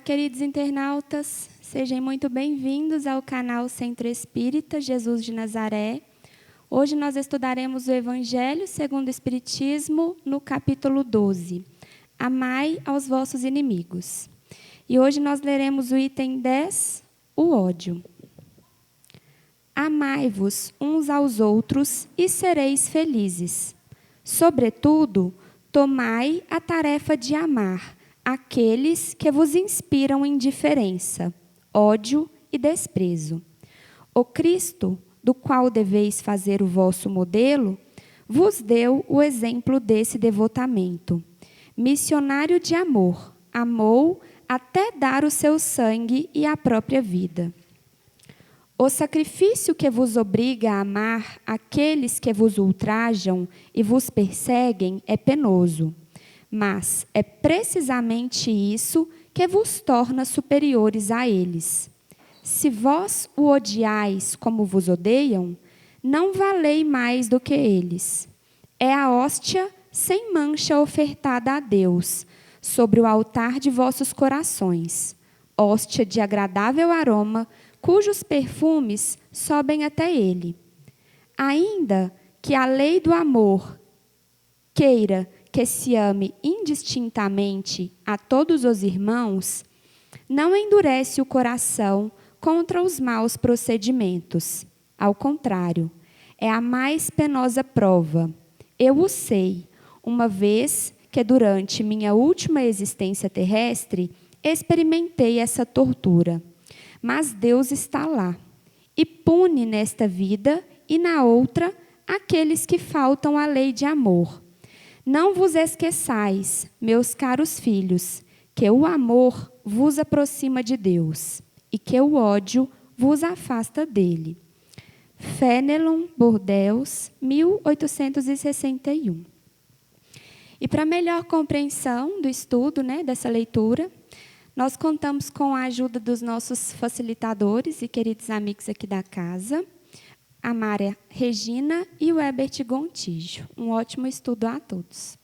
queridos internautas, sejam muito bem-vindos ao canal Centro Espírita Jesus de Nazaré. Hoje nós estudaremos o Evangelho segundo o Espiritismo, no capítulo 12, Amai aos vossos inimigos. E hoje nós leremos o item 10, o ódio. Amai-vos uns aos outros e sereis felizes. Sobretudo, tomai a tarefa de amar aqueles que vos inspiram indiferença, ódio e desprezo. O Cristo, do qual deveis fazer o vosso modelo, vos deu o exemplo desse devotamento. Missionário de amor, amou até dar o seu sangue e a própria vida. O sacrifício que vos obriga a amar aqueles que vos ultrajam e vos perseguem é penoso, mas é precisamente isso que vos torna superiores a eles. Se vós o odiais como vos odeiam, não valei mais do que eles. É a hóstia sem mancha ofertada a Deus, sobre o altar de vossos corações, hóstia de agradável aroma, cujos perfumes sobem até ele. Ainda que a lei do amor queira que se ame indistintamente a todos os irmãos, não endurece o coração contra os maus procedimentos. Ao contrário, é a mais penosa prova. Eu o sei, uma vez que durante minha última existência terrestre experimentei essa tortura. Mas Deus está lá e pune nesta vida e na outra aqueles que faltam à lei de amor. Não vos esqueçais, meus caros filhos, que o amor vos aproxima de Deus e que o ódio vos afasta dele. Fénelon Bordeaux, 1861. E para melhor compreensão do estudo, dessa leitura, nós contamos com a ajuda dos nossos facilitadores e queridos amigos aqui da casa, a Mária Regina e o Herbert Gontijo. Um ótimo estudo a todos.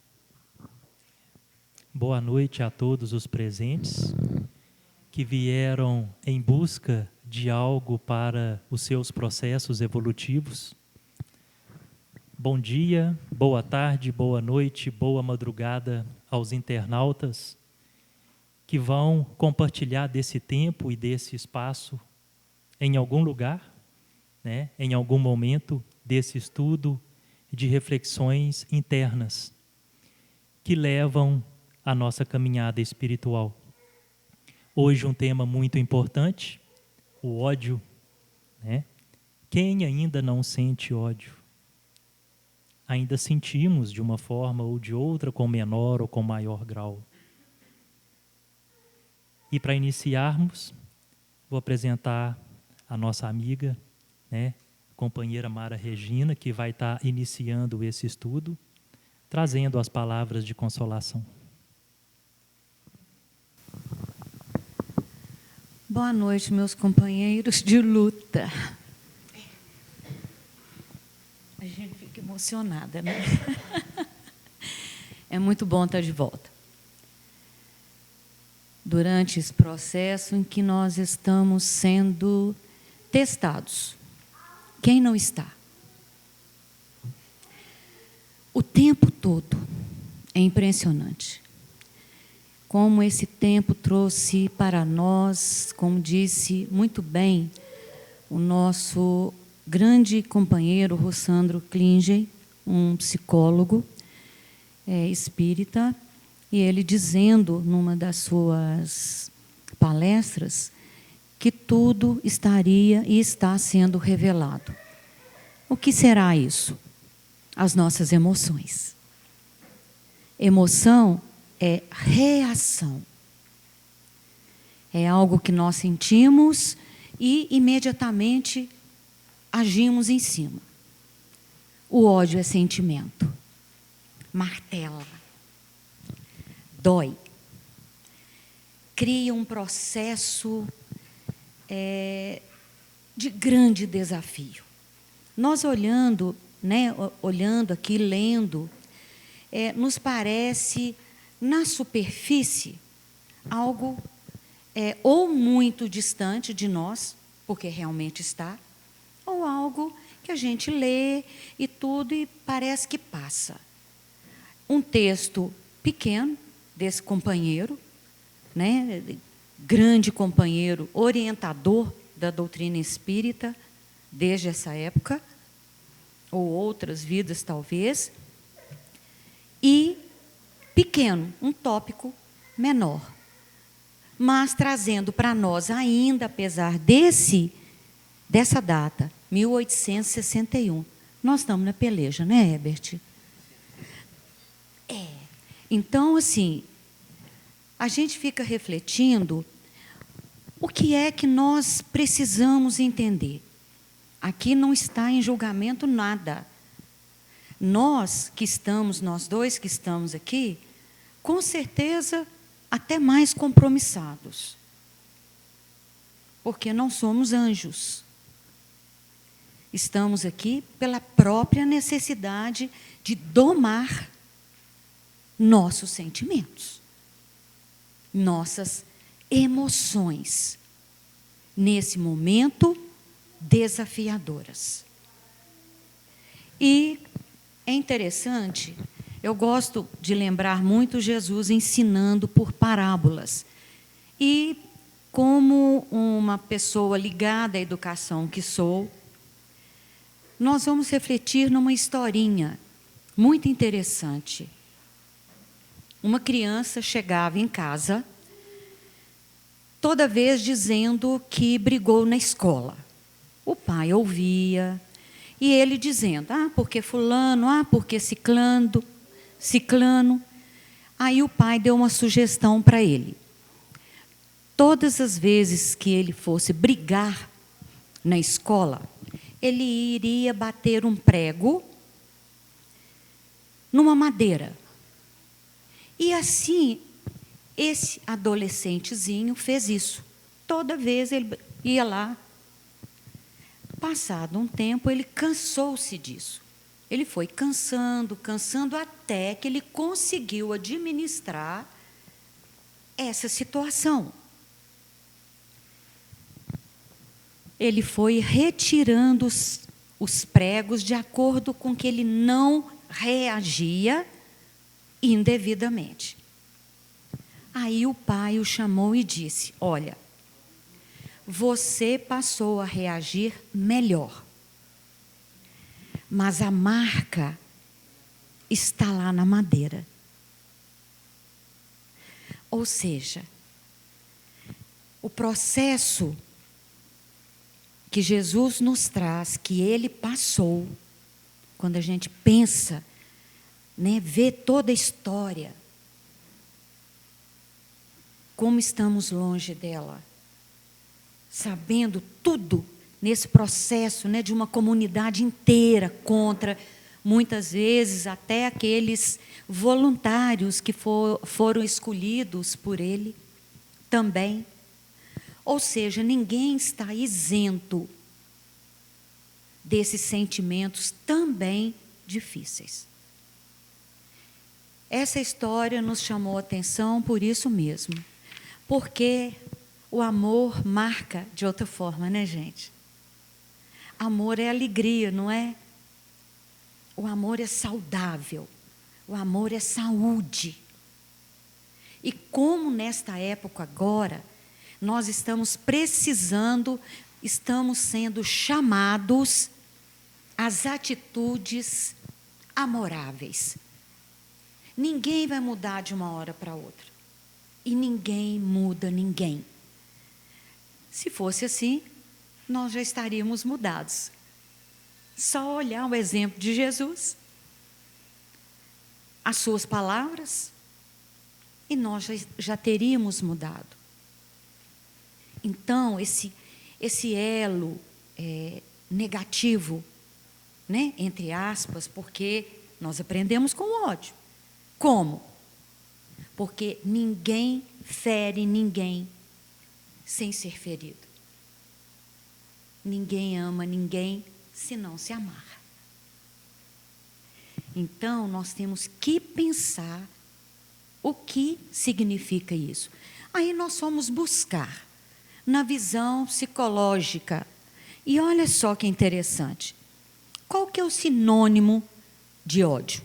Boa noite a todos os presentes que vieram em busca de algo para os seus processos evolutivos. Bom dia, boa tarde, boa noite, boa madrugada aos internautas que vão compartilhar desse tempo e desse espaço em algum lugar, em algum momento desse estudo de reflexões internas que levam a nossa caminhada espiritual. Hoje um tema muito importante, o ódio. Quem ainda não sente ódio? Ainda sentimos de uma forma ou de outra, com menor ou com maior grau. E para iniciarmos, vou apresentar a nossa amiga, companheira Mara Regina, que vai estar iniciando esse estudo, trazendo as palavras de consolação. Boa noite, meus companheiros de luta. A gente fica emocionada, né? É muito bom estar de volta. Durante esse processo em que nós estamos sendo testados. Quem não está? O tempo todo é impressionante. Como esse tempo trouxe para nós, como disse muito bem o nosso grande companheiro Rossandro Klinger, um psicólogo espírita, e ele dizendo numa das suas palestras que tudo estaria e está sendo revelado. O que será isso? As nossas emoções. Emoção é reação. É algo que nós sentimos e imediatamente agimos em cima. O ódio é sentimento. Martela. Dói. Cria um processo de grande desafio. Nós olhando aqui, lendo, nos parece, na superfície, algo ou muito distante de nós, porque realmente está, ou algo que a gente lê e tudo e parece que passa. Um texto pequeno desse companheiro, né, grande companheiro, orientador da doutrina espírita, desde essa época, ou outras vidas talvez, e pequeno, um tópico menor, mas trazendo para nós ainda, apesar dessa data, 1861, nós estamos na peleja, né, Herbert? Então, assim, a gente fica refletindo o que é que nós precisamos entender. Aqui não está em julgamento nada. Nós dois que estamos aqui, com certeza até mais compromissados, porque não somos anjos. Estamos aqui pela própria necessidade de domar nossos sentimentos, nossas emoções, nesse momento desafiadoras. E é interessante, eu gosto de lembrar muito Jesus ensinando por parábolas. E como uma pessoa ligada à educação que sou, nós vamos refletir numa historinha muito interessante. Uma criança chegava em casa, toda vez dizendo que brigou na escola. O pai ouvia, e ele dizendo, porque fulano, porque ciclano. Aí o pai deu uma sugestão para ele. Todas as vezes que ele fosse brigar na escola, ele iria bater um prego numa madeira. E assim, esse adolescentezinho fez isso. Toda vez ele ia lá. Passado um tempo, ele cansou-se disso. Ele foi cansando, até que ele conseguiu administrar essa situação. Ele foi retirando os pregos de acordo com que ele não reagia indevidamente. Aí o pai o chamou e disse, olha, você passou a reagir melhor, mas a marca está lá na madeira. Ou seja, o processo que Jesus nos traz, que ele passou, quando a gente pensa, vê toda a história, como estamos longe dela, sabendo tudo nesse processo, de uma comunidade inteira contra, muitas vezes, até aqueles voluntários que foram escolhidos por ele também. Ou seja, ninguém está isento desses sentimentos também difíceis. Essa história nos chamou a atenção por isso mesmo, porque o amor marca de outra forma, né, gente? Amor é alegria, não é? O amor é saudável, o amor é saúde. E como nesta época agora, nós estamos precisando, estamos sendo chamados às atitudes amoráveis. Ninguém vai mudar de uma hora para outra. E ninguém muda ninguém. Se fosse assim, nós já estaríamos mudados. Só olhar o exemplo de Jesus, as suas palavras, e nós já teríamos mudado. Então, esse elo negativo, entre aspas, porque nós aprendemos com o ódio. Como? Porque ninguém fere ninguém sem ser ferido. Ninguém ama ninguém se não se amar. Então, nós temos que pensar o que significa isso. Aí nós fomos buscar na visão psicológica. E olha só que interessante. Qual que é o sinônimo de ódio?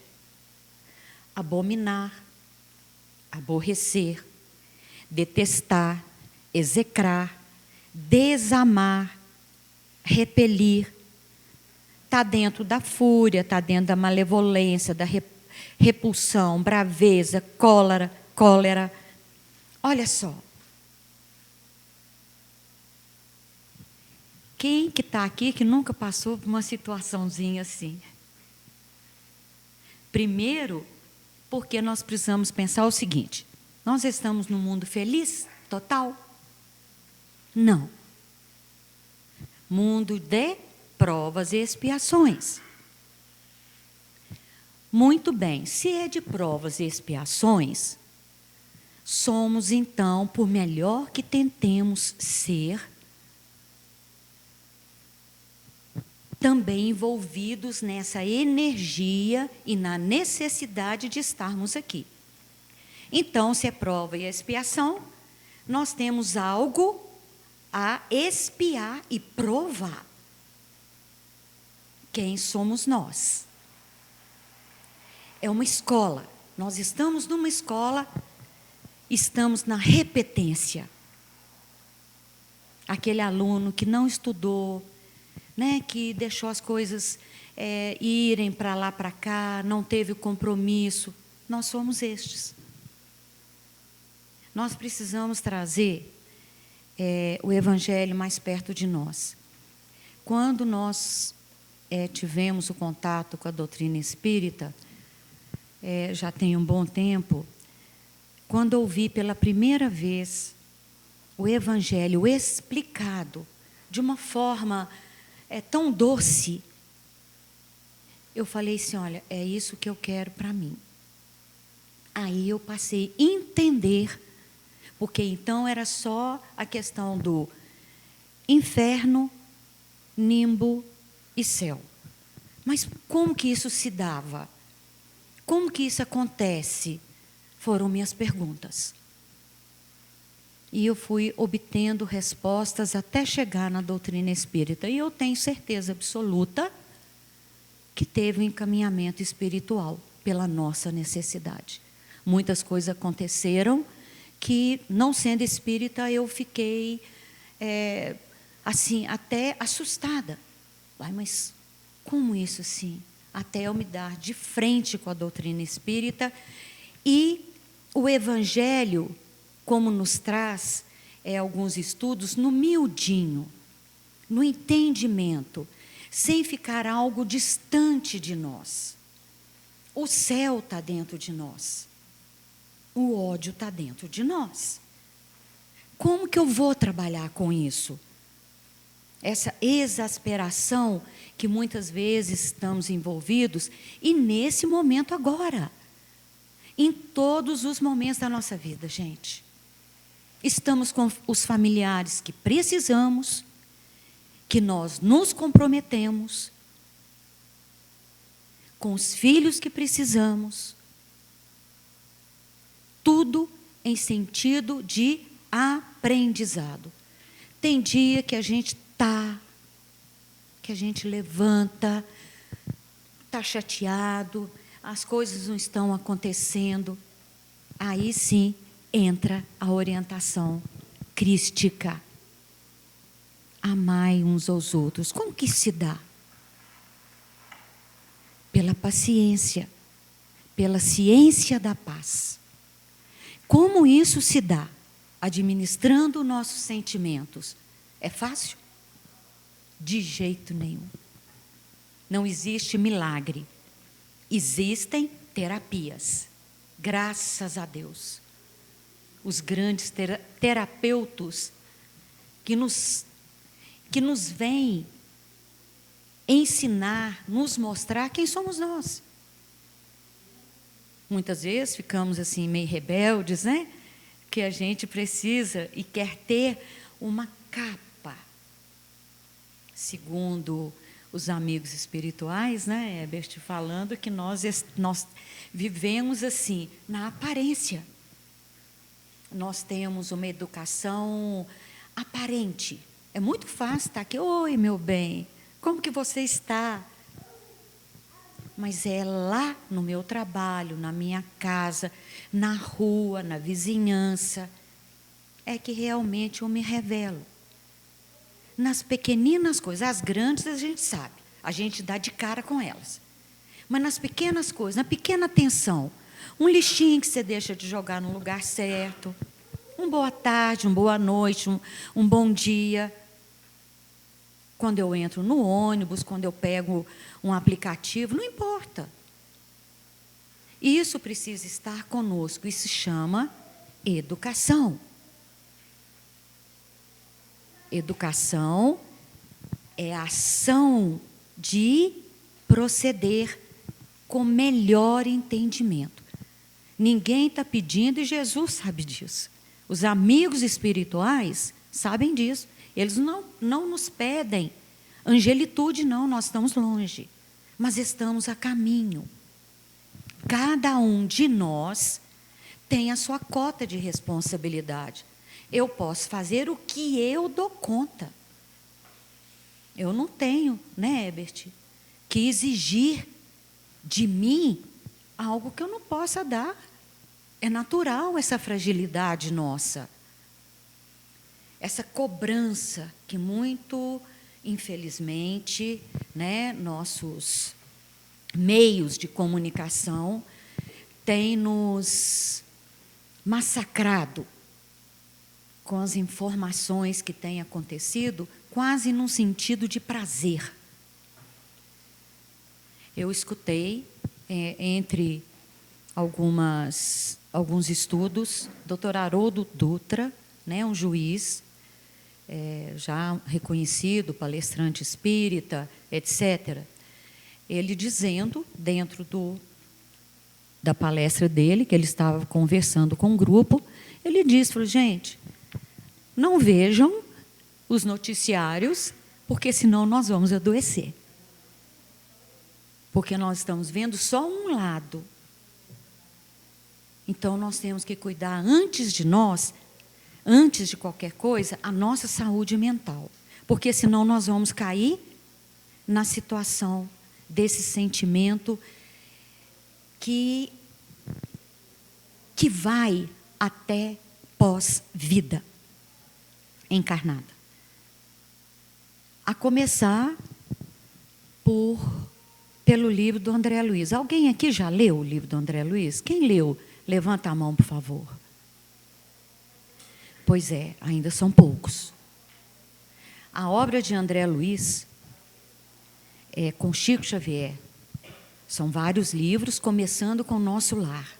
Abominar, aborrecer, detestar, execrar, desamar, repelir. Está dentro da fúria, está dentro da malevolência, da repulsão, braveza, cólera. Olha só. Quem que está aqui que nunca passou por uma situaçãozinha assim? Primeiro, porque nós precisamos pensar o seguinte: nós estamos num mundo feliz, total? Não. Mundo de provas e expiações. Muito bem, se é de provas e expiações, somos então, por melhor que tentemos ser, também envolvidos nessa energia e na necessidade de estarmos aqui. Então, se é prova e expiação, nós temos algo a expiar e provar. Quem somos nós? É uma escola. Nós estamos numa escola, estamos na repetência. Aquele aluno que não estudou, né, que deixou as coisas irem para lá, para cá, não teve o compromisso. Nós somos estes. Nós precisamos trazer o Evangelho mais perto de nós. Quando nós tivemos o contato com a doutrina espírita, já tem um bom tempo, quando ouvi pela primeira vez o Evangelho explicado de uma forma tão doce, eu falei assim, olha, é isso que eu quero para mim. Aí eu passei a entender, porque então era só a questão do inferno, nimbo e céu. Mas como que isso se dava? Como que isso acontece? Foram minhas perguntas. E eu fui obtendo respostas até chegar na doutrina espírita. E eu tenho certeza absoluta que teve um encaminhamento espiritual pela nossa necessidade. Muitas coisas aconteceram que, não sendo espírita, eu fiquei assim, até assustada. Mas como isso assim? Até eu me dar de frente com a doutrina espírita e o Evangelho, como nos traz alguns estudos, no miudinho, no entendimento, sem ficar algo distante de nós. O céu está dentro de nós. O ódio está dentro de nós. Como que eu vou trabalhar com isso? Essa exasperação que muitas vezes estamos envolvidos, e nesse momento agora, em todos os momentos da nossa vida, gente. Estamos com os familiares que precisamos, que nós nos comprometemos, com os filhos que precisamos, tudo em sentido de aprendizado. Tem dia que a gente que a gente levanta, está chateado, as coisas não estão acontecendo. Aí sim entra a orientação crística. Amai uns aos outros. Como que se dá? Pela paciência, pela ciência da paz. Como isso se dá? Administrando nossos sentimentos. É fácil? De jeito nenhum. Não existe milagre. Existem terapias. Graças a Deus. Os grandes terapeutas que nos vêm ensinar, nos mostrar quem somos nós. Muitas vezes ficamos assim meio rebeldes, né? Que a gente precisa e quer ter uma capa. Segundo os amigos espirituais, né, Herbert, falando que nós vivemos assim, na aparência. nós temos uma educação aparente. É muito fácil estar aqui, oi, meu bem, como que você está? Mas é lá no meu trabalho, na minha casa, na rua, na vizinhança, é que realmente eu me revelo. Nas pequeninas coisas, as grandes a gente sabe, a gente dá de cara com elas. Mas nas pequenas coisas, na pequena atenção, um lixinho que você deixa de jogar no lugar certo, um boa tarde, uma boa noite, um bom dia. Quando eu entro no ônibus, quando eu pego um aplicativo, não importa. Isso precisa estar conosco, isso se chama educação. Educação é a ação de proceder com melhor entendimento. Ninguém está pedindo, e Jesus sabe disso. Os amigos espirituais sabem disso. Eles não nos pedem angelitude, não, nós estamos longe. Mas estamos a caminho. Cada um de nós tem a sua cota de responsabilidade. Eu posso fazer o que eu dou conta. Eu não tenho, né, Herbert, que exigir de mim algo que eu não possa dar. É natural essa fragilidade nossa. Essa cobrança que muito, infelizmente, né, nossos meios de comunicação têm nos massacrado com as informações que têm acontecido, quase num sentido de prazer. Eu escutei, entre alguns estudos, Dr. Haroldo Dutra, né, um juiz, já reconhecido, palestrante espírita, etc., ele dizendo, dentro da palestra dele, que ele estava conversando com um grupo, ele disse, falou, gente, não vejam os noticiários, porque senão nós vamos adoecer. Porque nós estamos vendo só um lado. Então, nós temos que cuidar antes de nós, antes de qualquer coisa, a nossa saúde mental. Porque senão nós vamos cair na situação desse sentimento que vai até pós-vida encarnada. A começar pelo livro do André Luiz. Alguém aqui já leu o livro do André Luiz? Quem leu? Levanta a mão, por favor. Pois é, ainda são poucos. A obra de André Luiz é com Chico Xavier. São vários livros, começando com o Nosso Lar.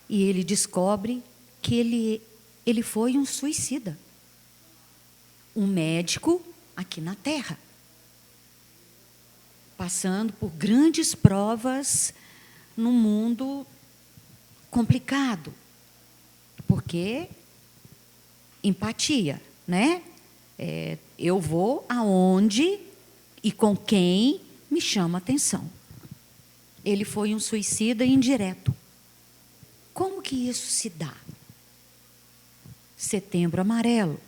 E ele descobre que ele foi um suicida. Um médico aqui na Terra. Passando por grandes provas num mundo complicado. Porque empatia, né? Eu vou aonde e com quem me chama a atenção. Ele foi um suicida indireto. Como que isso se dá? Setembro Amarelo.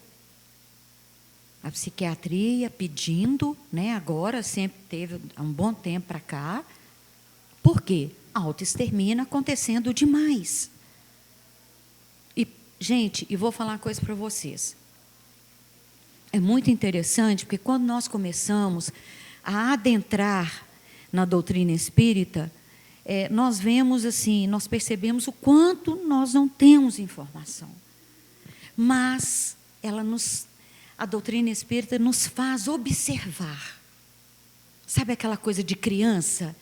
A psiquiatria pedindo, né, agora, sempre teve há um bom tempo para cá. Por quê? Autoextermínio acontecendo demais. E, gente, vou falar uma coisa para vocês. É muito interessante, porque quando nós começamos a adentrar na doutrina espírita, nós vemos assim, nós percebemos o quanto nós não temos informação. Mas a doutrina espírita nos faz observar. Sabe aquela coisa de criança?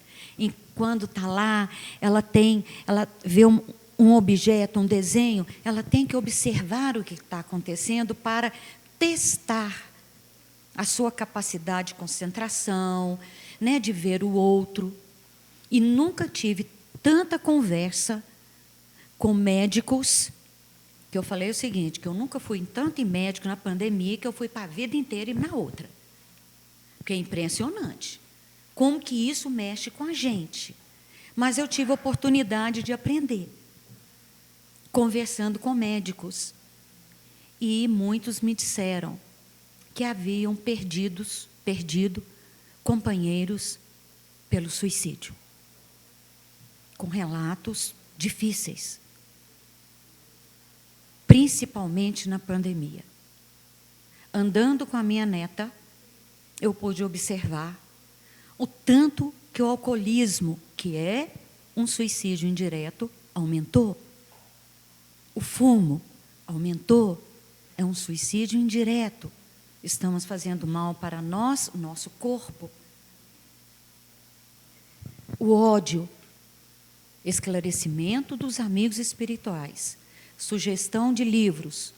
Quando está lá, ela vê um objeto, um desenho, ela tem que observar o que está acontecendo para testar a sua capacidade de concentração, né, de ver o outro. E nunca tive tanta conversa com médicos, que eu falei o seguinte, que eu nunca fui tanto em médico na pandemia, que eu fui para a vida inteira e na outra. Porque é impressionante. Como que isso mexe com a gente. Mas eu tive a oportunidade de aprender. conversando com médicos. E muitos me disseram que haviam perdido companheiros pelo suicídio, com relatos difíceis, principalmente na pandemia. Andando com a minha neta, eu pude observar o tanto que o alcoolismo, que é um suicídio indireto, aumentou. O fumo aumentou, é um suicídio indireto. Estamos fazendo mal para nós, o nosso corpo. O ódio, esclarecimento dos amigos espirituais, sugestão de livros,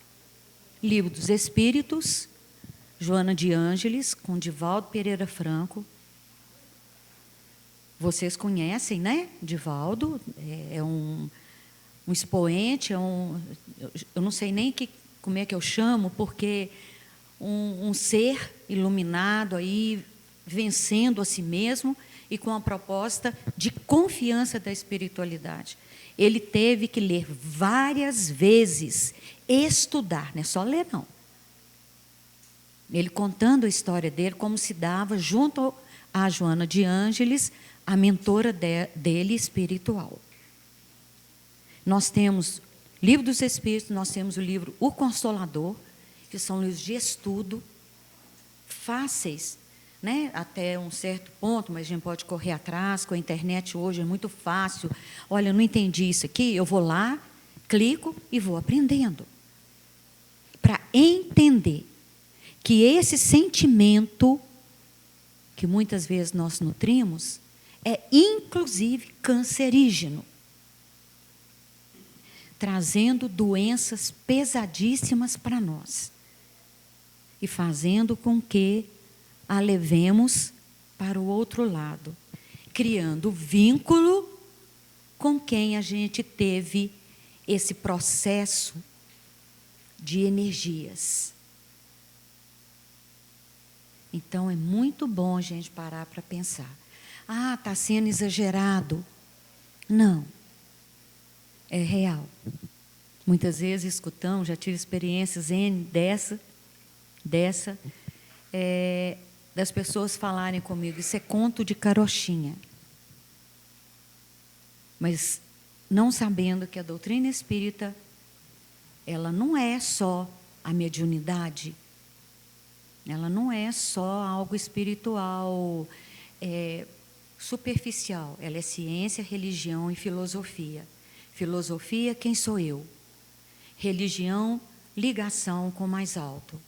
Livro dos Espíritos, Joana de Ângeles, com Divaldo Pereira Franco. Vocês conhecem, né? Divaldo é um expoente, eu não sei nem como é que eu chamo, porque um ser iluminado aí, vencendo a si mesmo e com a proposta de confiança da espiritualidade. Ele teve que ler várias vezes, estudar, não é só ler, não. Ele contando a história dele, como se dava junto a Joana de Ângeles, a mentora dele espiritual. Nós temos Livro dos Espíritos, nós temos o livro O Consolador, que são livros de estudo, fáceis, né? Até um certo ponto, mas a gente pode correr atrás, com a internet hoje é muito fácil. Olha, eu não entendi isso aqui, eu vou lá, clico e vou aprendendo. Para entender que esse sentimento, que muitas vezes nós nutrimos, é inclusive cancerígeno, trazendo doenças pesadíssimas para nós e fazendo com que a levemos para o outro lado, criando vínculo com quem a gente teve esse processo de energias. Então, é muito bom a gente parar para pensar. Ah, está sendo exagerado. Não. É real. Muitas vezes escutamos, já tive experiências das pessoas falarem comigo, isso é conto de carochinha. Mas não sabendo que a doutrina espírita, ela não é só a mediunidade, ela não é só algo espiritual, superficial, ela é ciência, religião e filosofia. Filosofia, quem sou eu? Religião, ligação com o mais alto.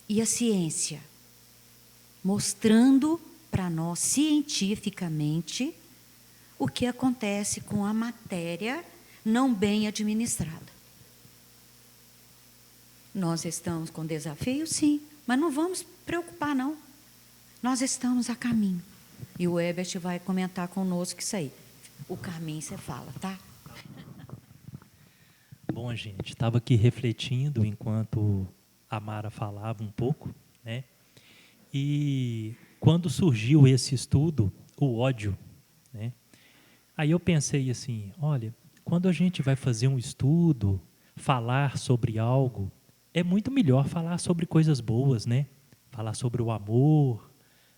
E a ciência, mostrando para nós cientificamente o que acontece com a matéria não bem administrada. Nós estamos com desafio, sim, mas não vamos preocupar, não. Nós estamos a caminho. E o Herbert vai comentar conosco isso aí. O caminho você fala, tá? Bom, gente, estava aqui refletindo enquanto a Mara falava um pouco, né? E quando surgiu esse estudo, o ódio, né? Aí eu pensei assim, olha, quando a gente vai fazer um estudo, falar sobre algo, é muito melhor falar sobre coisas boas, né? Falar sobre o amor,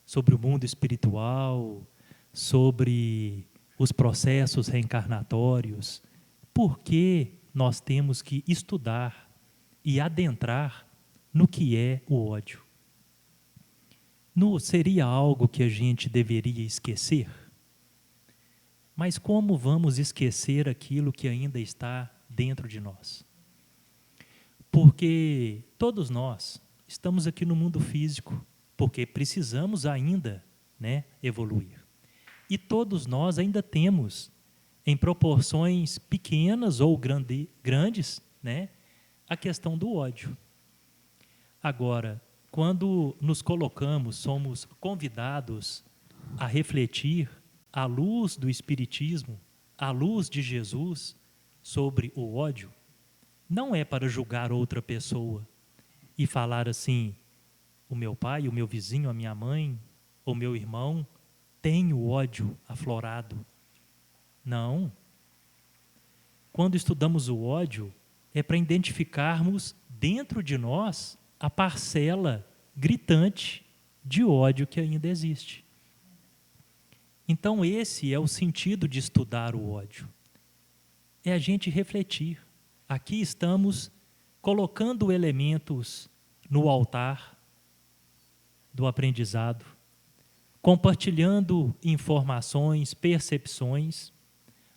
sobre o mundo espiritual, sobre os processos reencarnatórios. Por que nós temos que estudar e adentrar no que é o ódio? Não seria algo que a gente deveria esquecer? Mas como vamos esquecer aquilo que ainda está dentro de nós? Porque todos nós estamos aqui no mundo físico, porque precisamos ainda, né, evoluir. E todos nós ainda temos, em proporções pequenas ou grandes, né, a questão do ódio. Agora, quando nos colocamos, somos convidados a refletir à luz do Espiritismo, à luz de Jesus, sobre o ódio, não é para julgar outra pessoa e falar assim, o meu pai, o meu vizinho, a minha mãe, o meu irmão tem o ódio aflorado. Não. quando estudamos o ódio, é para identificarmos dentro de nós a parcela gritante de ódio que ainda existe. Então esse é o sentido de estudar o ódio. É a gente refletir. Aqui estamos colocando elementos no altar do aprendizado, compartilhando informações, percepções,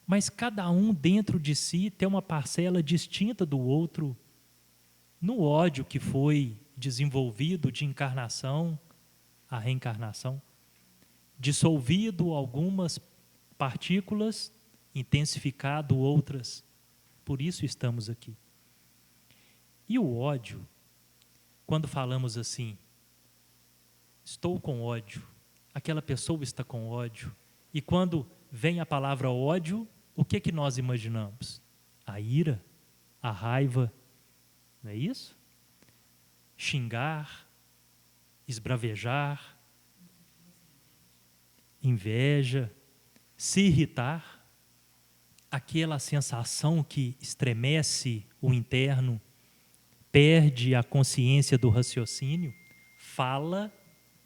mas cada um dentro de si tem uma parcela distinta do outro no ódio que foi desenvolvido de encarnação a reencarnação, dissolvido algumas partículas, intensificado outras. Por isso estamos aqui. E o ódio, quando falamos assim, estou com ódio, aquela pessoa está com ódio, e quando vem a palavra ódio, o que nós imaginamos? A ira, a raiva, não é isso? Xingar, esbravejar, inveja, se irritar, aquela sensação que estremece o interno, perde a consciência do raciocínio, fala,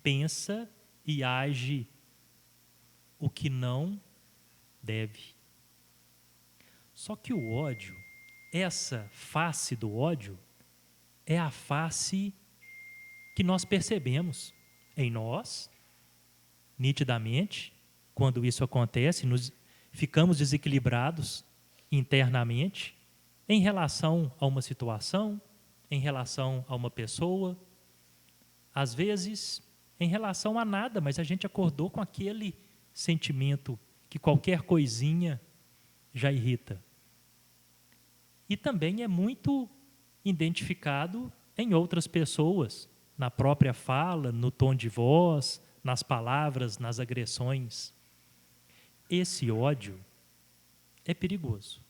pensa e age o que não deve. Só que o ódio, essa face do ódio, é a face que nós percebemos em nós, nitidamente. Quando isso acontece, ficamos desequilibrados internamente em relação a uma situação, em relação a uma pessoa, às vezes em relação a nada, mas a gente acordou com aquele sentimento que qualquer coisinha já irrita. E também é muito identificado em outras pessoas, na própria fala, no tom de voz, nas palavras, nas agressões. Esse ódio é perigoso.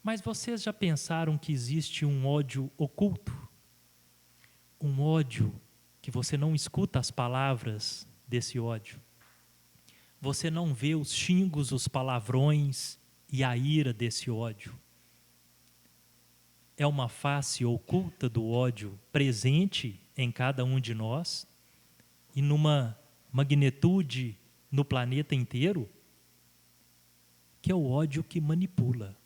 Mas vocês já pensaram que existe um ódio oculto? Um ódio que você não escuta as palavras desse ódio. Você não vê os xingos, os palavrões e a ira desse ódio. É uma face oculta do ódio presente em cada um de nós e numa magnitude no planeta inteiro, que é o ódio que manipula.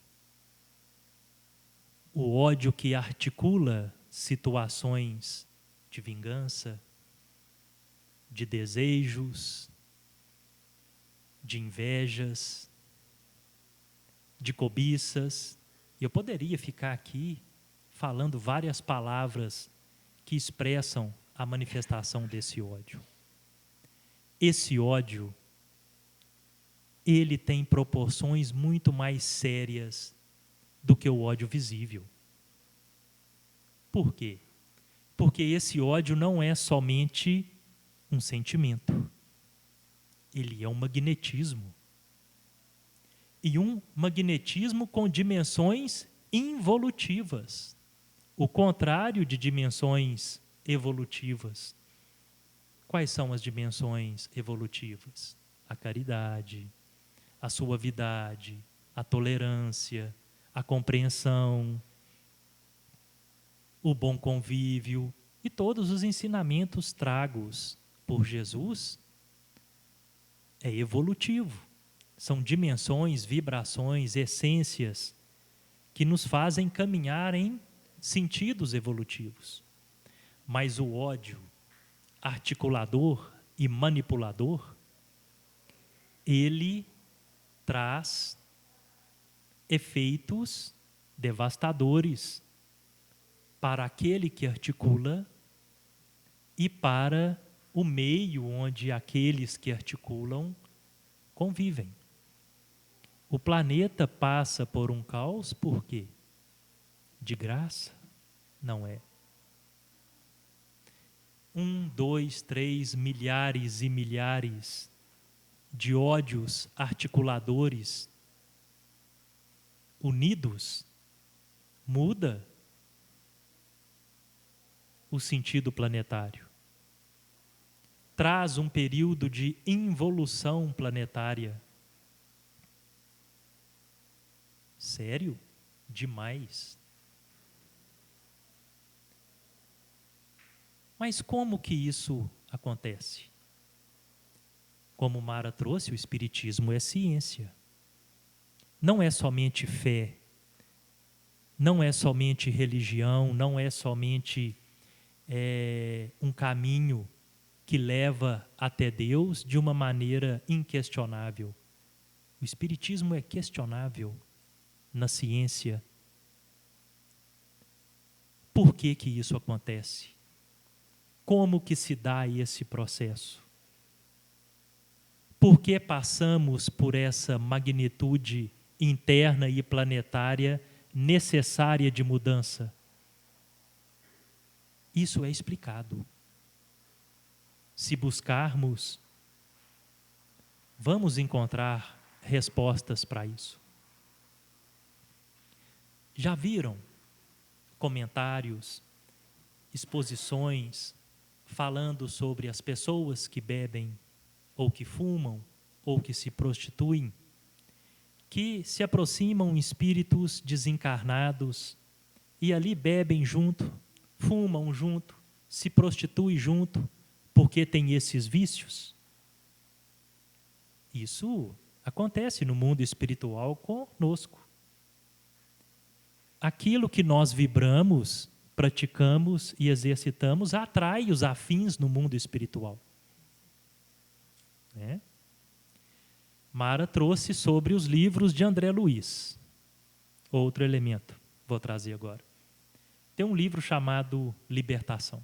O ódio que articula situações de vingança, de desejos, de invejas, de cobiças. E eu poderia ficar aqui falando várias palavras que expressam a manifestação desse ódio. Esse ódio, ele tem proporções muito mais sérias do que o ódio visível. Por quê? Porque esse ódio não é somente um sentimento. Ele é um magnetismo. E um magnetismo com dimensões involutivas. O contrário de dimensões evolutivas. Quais são as dimensões evolutivas? A caridade, a suavidade, a tolerância, a compreensão, o bom convívio e todos os ensinamentos tragos por Jesus é evolutivo. São dimensões, vibrações, essências que nos fazem caminhar em sentidos evolutivos. Mas o ódio articulador e manipulador, ele traz efeitos devastadores para aquele que articula e para o meio onde aqueles que articulam convivem. O planeta passa por um caos por quê? De graça? Não é. 1, 2, 3 milhares e milhares de ódios articuladores unidos muda o sentido planetário. Traz um período de involução planetária. Sério? Demais. Mas como que isso acontece? Como Mara trouxe, o Espiritismo é ciência. Não é somente fé, não é somente religião, não é somente um caminho que leva até Deus de uma maneira inquestionável. O Espiritismo é questionável na ciência. Por que que isso acontece? Como que se dá esse processo? Por que passamos por essa magnitude interna e planetária necessária de mudança? Isso é explicado. Se buscarmos, vamos encontrar respostas para isso. Já viram comentários, exposições falando sobre as pessoas que bebem ou que fumam ou que se prostituem, que se aproximam espíritos desencarnados e ali bebem junto, fumam junto, se prostituem junto, porque tem esses vícios? Isso acontece no mundo espiritual conosco. Aquilo que nós vibramos, praticamos e exercitamos atrai os afins no mundo espiritual. Mara trouxe sobre os livros de André Luiz. Outro elemento, vou trazer agora. Tem um livro chamado Libertação.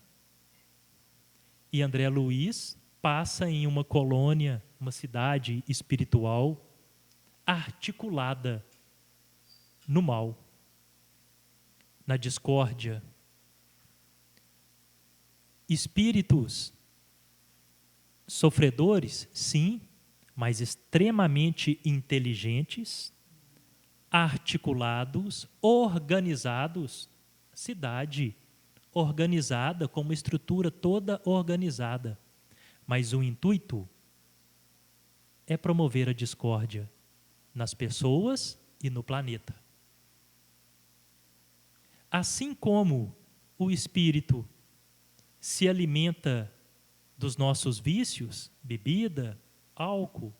E André Luiz passa em uma colônia, uma cidade espiritual articulada no mal, na discórdia. Espíritos sofredores, sim, mas extremamente inteligentes, articulados, organizados, cidade organizada, com uma estrutura toda organizada. Mas o intuito é promover a discórdia nas pessoas e no planeta. Assim como o espírito se alimenta dos nossos vícios, bebida, álcool,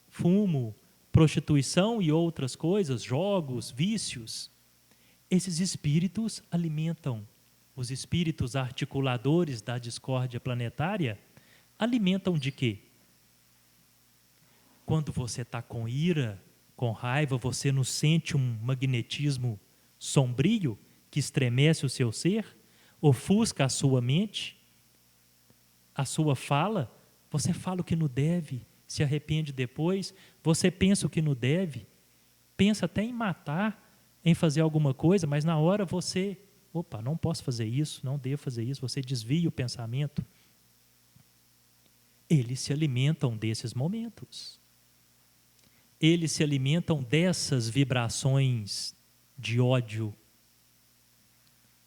fumo, prostituição e outras coisas, jogos, vícios, esses espíritos alimentam, os espíritos articuladores da discórdia planetária, alimentam de quê? Quando você está com ira, com raiva, você não sente um magnetismo sombrio que estremece o seu ser, ofusca a sua mente, a sua fala, você fala o que não deve, se arrepende depois, você pensa o que não deve, pensa até em matar, em fazer alguma coisa, mas na hora você, não posso fazer isso, não devo fazer isso, você desvia o pensamento. Eles se alimentam desses momentos. Eles se alimentam dessas vibrações de ódio.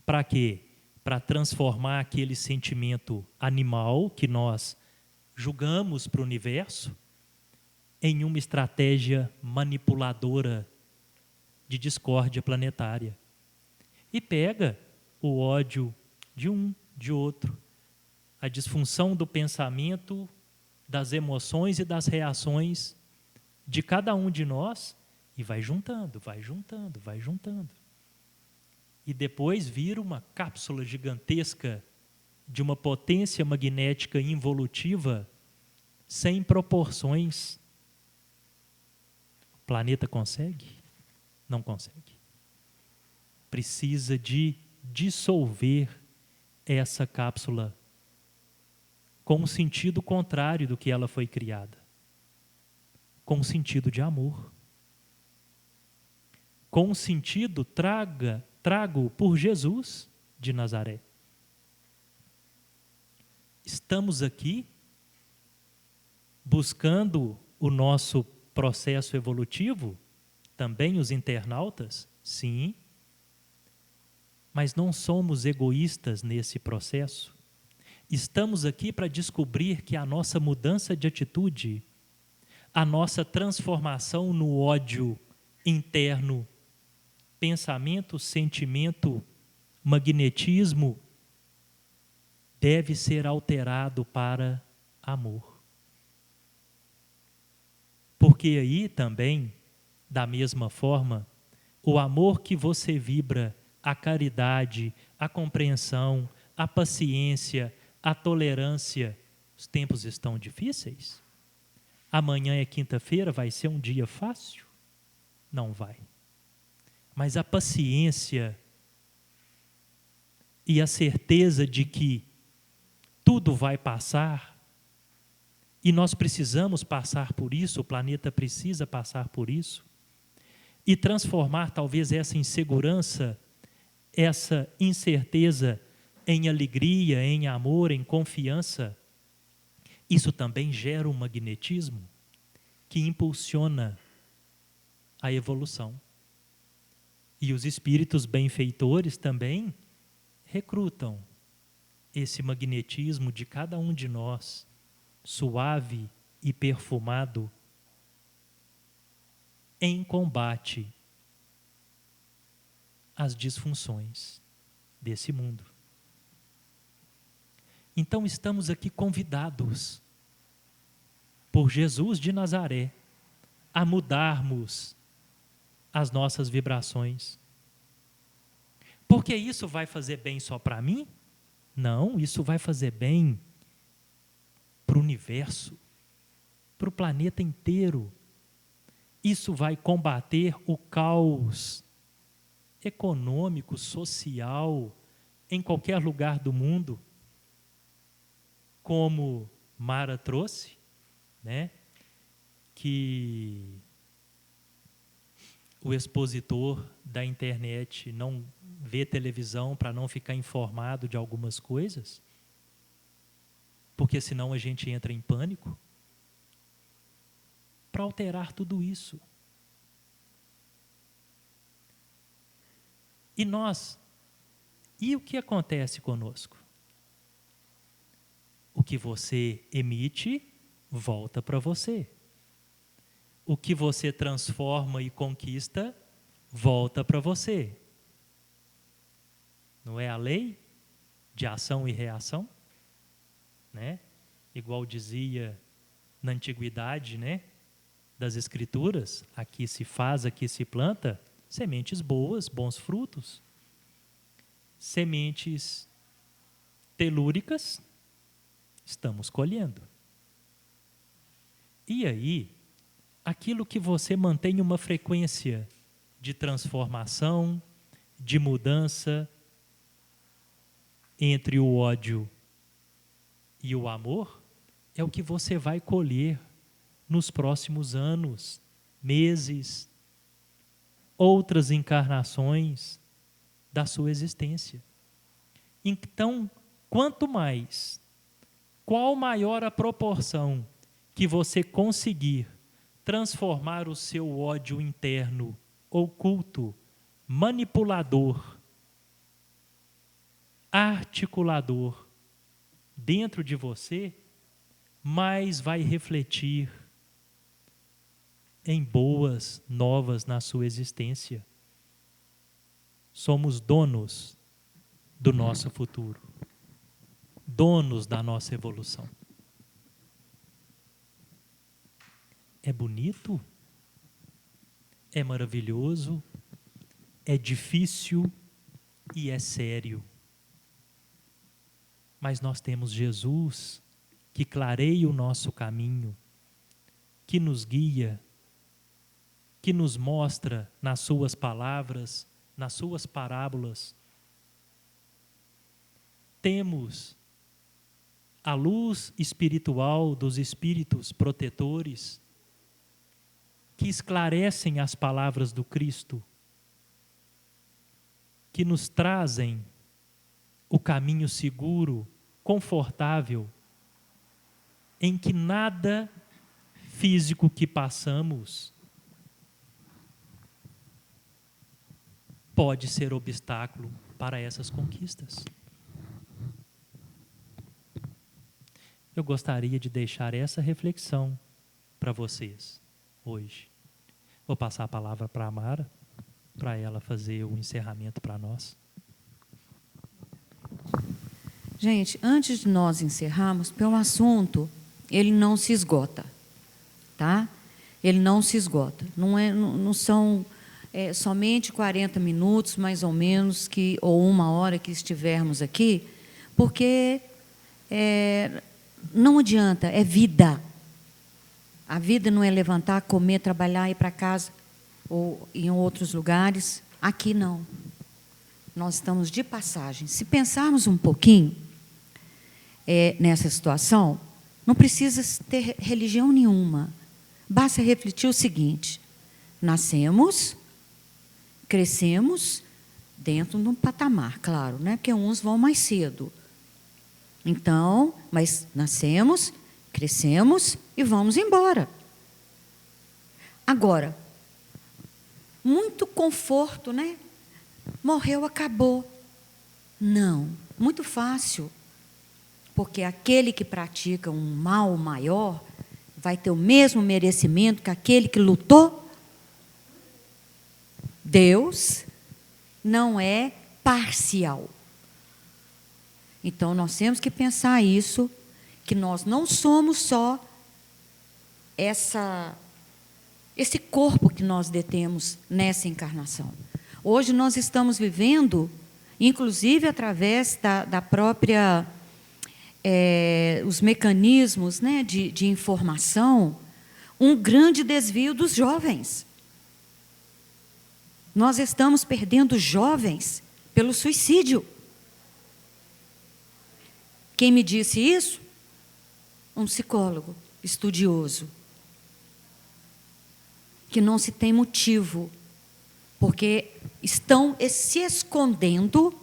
Para quê? Para transformar aquele sentimento animal que nós julgamos para o universo em uma estratégia manipuladora de discórdia planetária. E pega o ódio de um, de outro, a disfunção do pensamento, das emoções e das reações de cada um de nós e vai juntando, vai juntando, vai juntando. E depois vira uma cápsula gigantesca de uma potência magnética involutiva sem proporções. O planeta consegue? Não consegue. Precisa de dissolver essa cápsula com um sentido contrário do que ela foi criada. Com um sentido de amor. Com um sentido trago por Jesus de Nazaré. Estamos aqui buscando o nosso processo evolutivo, também os internautas, sim, mas não somos egoístas nesse processo. Estamos aqui para descobrir que a nossa mudança de atitude, a nossa transformação no ódio interno, pensamento, sentimento, magnetismo, deve ser alterado para amor. Porque aí também, da mesma forma, o amor que você vibra, a caridade, a compreensão, a paciência, a tolerância, os tempos estão difíceis? Amanhã é quinta-feira, vai ser um dia fácil? Não vai. Mas a paciência e a certeza de que tudo vai passar, e nós precisamos passar por isso, o planeta precisa passar por isso, e transformar talvez essa insegurança, essa incerteza em alegria, em amor, em confiança, isso também gera um magnetismo que impulsiona a evolução. E os espíritos benfeitores também recrutam esse magnetismo de cada um de nós, suave e perfumado, em combate às disfunções desse mundo. Então estamos aqui convidados por Jesus de Nazaré a mudarmos as nossas vibrações. Porque isso vai fazer bem só para mim? Não, isso vai fazer bem para o universo, para o planeta inteiro. Isso vai combater o caos econômico, social, em qualquer lugar do mundo. Como Mara trouxe, né, que o expositor da internet não vê televisão para não ficar informado de algumas coisas, porque senão a gente entra em pânico, para alterar tudo isso. E o que acontece conosco? O que você emite, volta para você. O que você transforma e conquista, volta para você. Não é a lei de ação e reação? Né? Igual dizia na antiguidade, né, das escrituras, aqui se faz, aqui se planta, sementes boas, bons frutos. Sementes telúricas, estamos colhendo. E aí, aquilo que você mantém uma frequência de transformação, de mudança entre o ódio e o amor, é o que você vai colher nos próximos anos, meses, outras encarnações da sua existência. Então, quanto mais, qual maior a proporção que você conseguir transformar o seu ódio interno, oculto, manipulador, articulador dentro de você, mais vai refletir em boas novas na sua existência. Somos donos do nosso futuro, donos da nossa evolução. É bonito, é maravilhoso, é difícil e é sério. Mas nós temos Jesus que clareia o nosso caminho, que nos guia, que nos mostra nas suas palavras, nas suas parábolas. Temos a luz espiritual dos espíritos protetores que esclarecem as palavras do Cristo, que nos trazem o caminho seguro, confortável, em que nada físico que passamos pode ser obstáculo para essas conquistas. Eu gostaria de deixar essa reflexão para vocês hoje. Vou passar a palavra para a Mara, para ela fazer o encerramento para nós. Gente, antes de nós encerrarmos, pelo assunto, ele não se esgota, tá? Ele não se esgota. Não são somente 40 minutos, mais ou menos, ou 1 hora que estivermos aqui, porque não adianta, é vida. A vida não é levantar, comer, trabalhar, ir para casa, ou em outros lugares. Aqui não. Nós estamos de passagem. Se pensarmos um pouquinho nessa situação, não precisa ter religião nenhuma. Basta refletir o seguinte: nascemos, crescemos dentro de um patamar, claro, né? Porque uns vão mais cedo. Então, mas nascemos, crescemos e vamos embora. Agora, muito conforto, né? Morreu, acabou. Não, muito fácil. Porque aquele que pratica um mal maior vai ter o mesmo merecimento que aquele que lutou. Deus não é parcial. Então, nós temos que pensar isso, que nós não somos só esse corpo que nós detemos nessa encarnação. Hoje nós estamos vivendo, inclusive através da própria... os mecanismos, né, de informação, um grande desvio dos jovens. Nós estamos perdendo jovens pelo suicídio. Quem me disse isso? Um psicólogo estudioso. Que não se tem motivo, porque estão se escondendo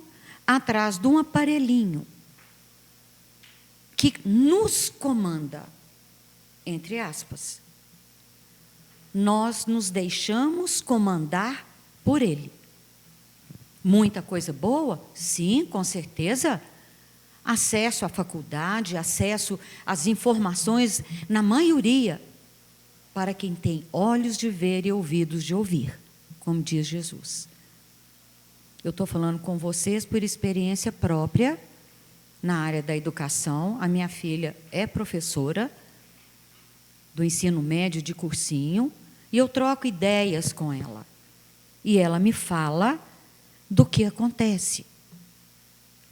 atrás de um aparelhinho que nos comanda, entre aspas. Nós nos deixamos comandar por ele. Muita coisa boa? Sim, com certeza. Acesso à faculdade, acesso às informações, na maioria, para quem tem olhos de ver e ouvidos de ouvir, como diz Jesus. Eu estou falando com vocês por experiência própria, na área da educação. A minha filha é professora do ensino médio de cursinho, e eu troco ideias com ela. E ela me fala do que acontece.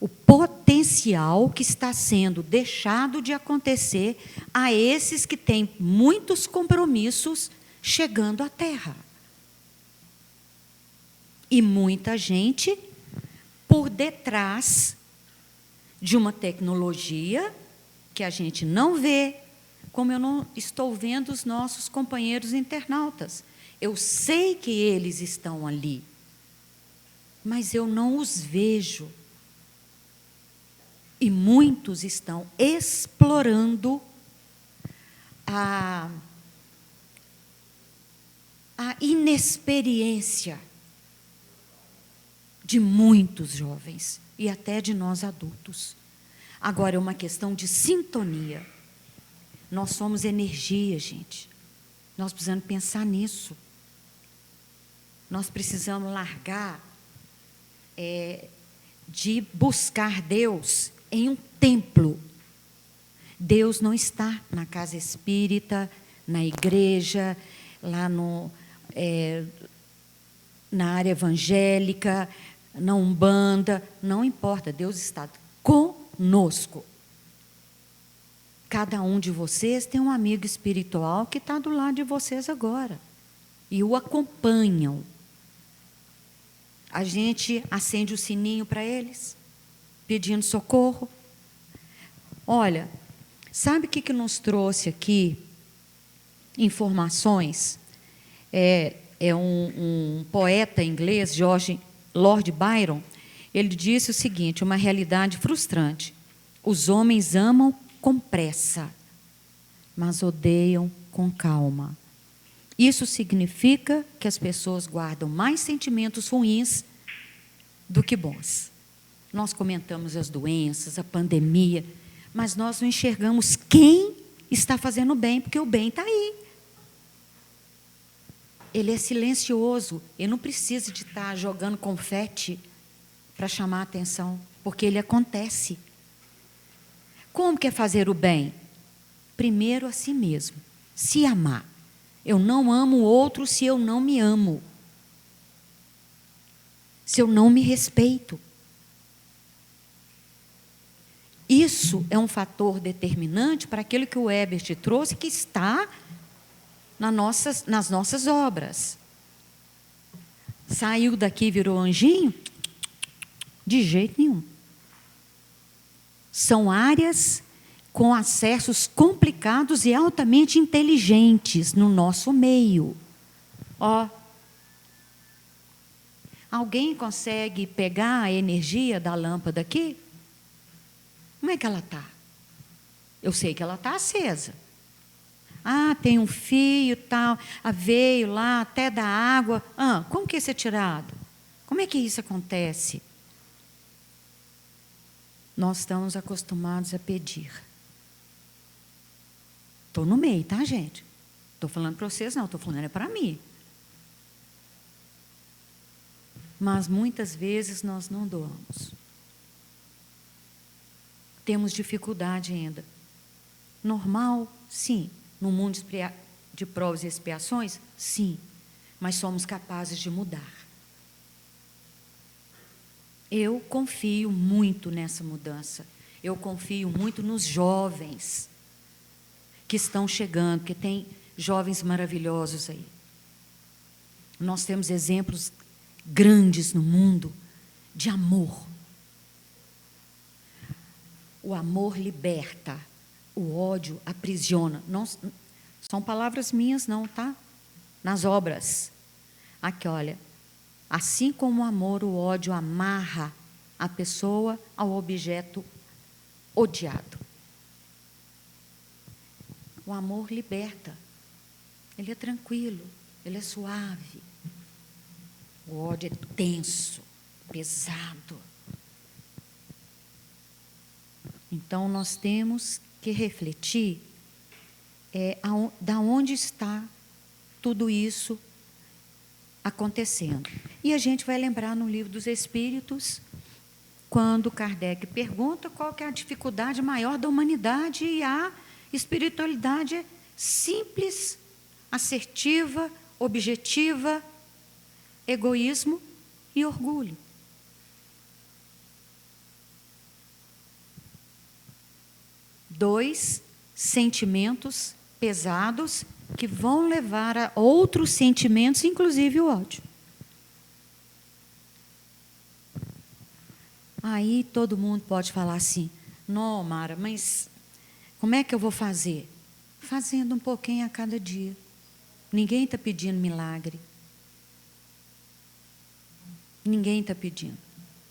O potencial que está sendo deixado de acontecer a esses que têm muitos compromissos chegando à Terra. E muita gente por detrás de uma tecnologia que a gente não vê, como eu não estou vendo os nossos companheiros internautas. Eu sei que eles estão ali, mas eu não os vejo. E muitos estão explorando a inexperiência de muitos jovens e até de nós adultos. Agora, é uma questão de sintonia. Nós somos energia, gente. Nós precisamos pensar nisso. Nós precisamos largar de buscar Deus em um templo. Deus não está na casa espírita, na igreja, lá na área evangélica, na Umbanda, não importa, Deus está conosco. Cada um de vocês tem um amigo espiritual que está do lado de vocês agora, e o acompanham. A gente acende o sininho para eles, pedindo socorro. Olha, sabe o que nos trouxe aqui? Informações. Um poeta inglês, Lord Byron, ele disse o seguinte: uma realidade frustrante. Os homens amam com pressa, mas odeiam com calma. Isso significa que as pessoas guardam mais sentimentos ruins do que bons. Nós comentamos as doenças, a pandemia, mas nós não enxergamos quem está fazendo bem, porque o bem está aí. ele é silencioso. Ele não precisa de estar jogando confete para chamar a atenção, porque ele acontece. Como que é fazer o bem? Primeiro a si mesmo, se amar. Eu não amo o outro se eu não me amo, se eu não me respeito. Isso é um fator determinante para aquilo que o Ebert trouxe, que está nas nossas obras. Saiu daqui e virou anjinho? De jeito nenhum. São áreas com acessos complicados e altamente inteligentes no nosso meio. Ó, alguém consegue pegar a energia da lâmpada aqui? Como é que ela está? Eu sei que ela está acesa. Ah, tem um fio tal, veio lá até da água. Como que isso é tirado? Como é que isso acontece? Nós estamos acostumados a pedir. Estou no meio, tá, gente? Estou falando para vocês, não, estou falando para mim. Mas muitas vezes nós não doamos. Temos dificuldade ainda. Normal, sim. No mundo de provas e expiações, sim. Mas somos capazes de mudar. Eu confio muito nessa mudança. Eu confio muito nos jovens que estão chegando, porque tem jovens maravilhosos aí. Nós temos exemplos grandes no mundo de amor. O amor liberta, o ódio aprisiona. Não são palavras minhas, não, tá? Nas obras. Aqui, olha. Assim como o amor, o ódio amarra a pessoa ao objeto odiado. O amor liberta. Ele é tranquilo, ele é suave. O ódio é tenso, pesado. Então, nós temos que refletir da onde está tudo isso acontecendo. E a gente vai lembrar no Livro dos Espíritos, quando Kardec pergunta qual que é a dificuldade maior da humanidade, e a espiritualidade é simples, assertiva, objetiva, egoísmo e orgulho. Dois sentimentos pesados que vão levar a outros sentimentos, inclusive o ódio. Aí todo mundo pode falar assim: não, Mara, mas como é que eu vou fazer? Fazendo um pouquinho a cada dia. Ninguém está pedindo milagre. Ninguém está pedindo.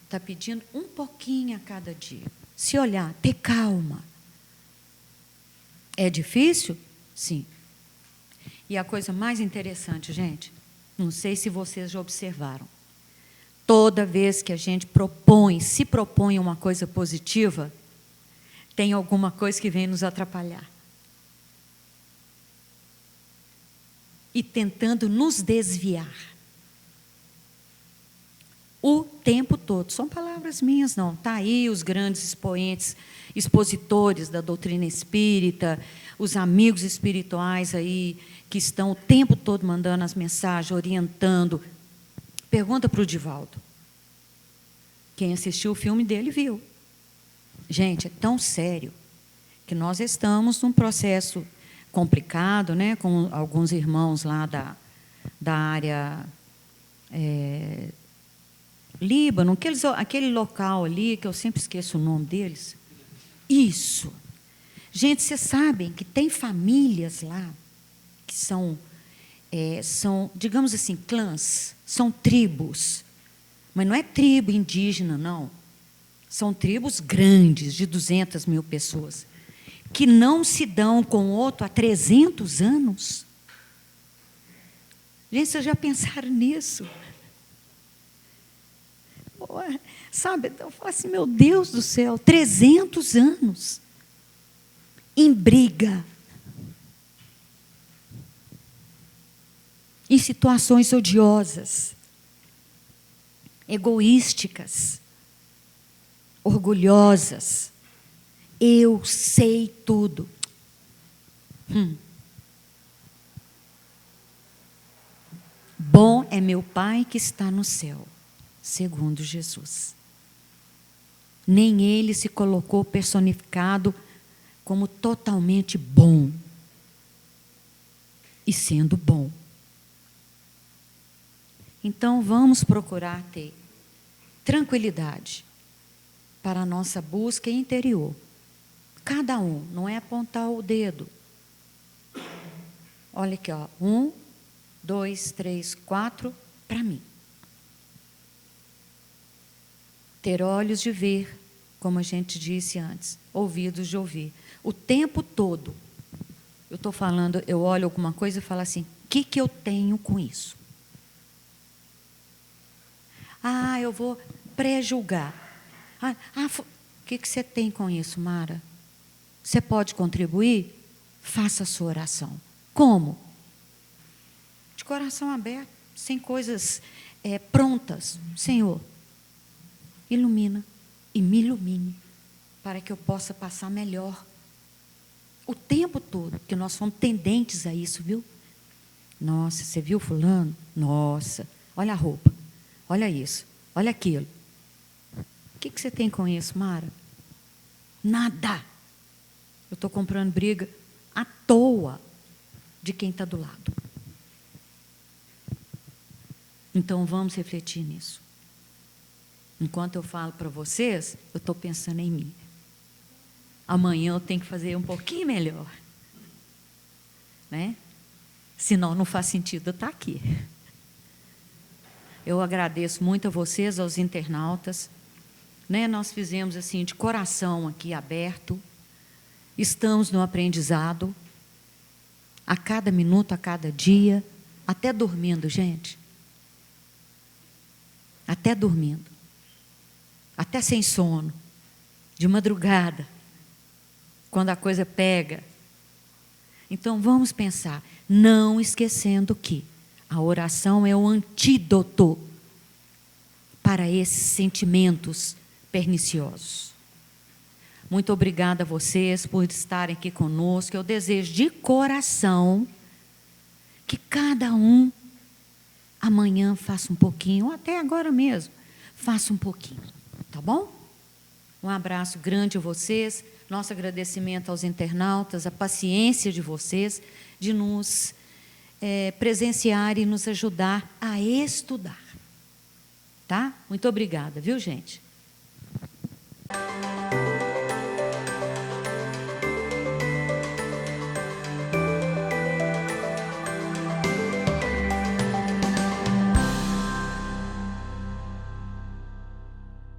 Está pedindo um pouquinho a cada dia. Se olhar, ter calma. É difícil? Sim. E a coisa mais interessante, gente, não sei se vocês já observaram, toda vez que a gente se propõe uma coisa positiva, tem alguma coisa que vem nos atrapalhar. E tentando nos desviar. O tempo todo. São palavras minhas, não. Está aí os grandes expositores da doutrina espírita, os amigos espirituais aí, que estão o tempo todo mandando as mensagens, orientando. Pergunta para o Divaldo. Quem assistiu o filme dele viu. Gente, é tão sério que nós estamos num processo complicado, né, com alguns irmãos lá da área Líbano, aquele local ali, que eu sempre esqueço o nome deles. Isso. Gente, vocês sabem que tem famílias lá que são, digamos assim, clãs, são tribos. Mas não é tribo indígena, não. São tribos grandes, de 200 mil pessoas, que não se dão com o outro há 300 anos. Gente, vocês já pensaram nisso? Sabe, eu falo assim, meu Deus do céu, 300 anos em briga. em situações odiosas, egoísticas, orgulhosas. Eu sei tudo. Bom é meu Pai que está no céu, segundo Jesus. Nem ele se colocou personificado como totalmente bom. E sendo bom. Então vamos procurar ter tranquilidade para a nossa busca interior. Cada um, não é apontar o dedo. Olha aqui, ó. 1, 2, 3, 4, para mim. Ter olhos de ver, como a gente disse antes, ouvidos de ouvir. O tempo todo, eu estou falando, eu olho alguma coisa e falo assim, o que eu tenho com isso? Ah, eu vou pré-julgar. O que você tem com isso, Mara? Você pode contribuir? Faça a sua oração. Como? De coração aberto, sem coisas prontas. Senhor, ilumina e me ilumine, para que eu possa passar melhor. O tempo todo, porque nós somos tendentes a isso, viu? Nossa, você viu fulano? Nossa, olha a roupa, olha isso, olha aquilo. O que você tem com isso, Mara? Nada. Eu estou comprando briga à toa de quem está do lado. Então vamos refletir nisso. Enquanto eu falo para vocês, eu estou pensando em mim. Amanhã eu tenho que fazer um pouquinho melhor. Né? Senão não faz sentido eu estar aqui. Eu agradeço muito a vocês, aos internautas. Né? Nós fizemos assim de coração aqui aberto. Estamos no aprendizado. A cada minuto, a cada dia. Até dormindo, gente. Até dormindo. Até sem sono. De madrugada. Quando a coisa pega. Então vamos pensar, não esquecendo que a oração é o antídoto para esses sentimentos perniciosos. Muito obrigada a vocês por estarem aqui conosco. Eu desejo de coração que cada um amanhã faça um pouquinho, ou até agora mesmo, faça um pouquinho, tá bom? Um abraço grande a vocês. Nosso agradecimento aos internautas, a paciência de vocês, de nos presenciar e nos ajudar a estudar. Tá? Muito obrigada, viu, gente?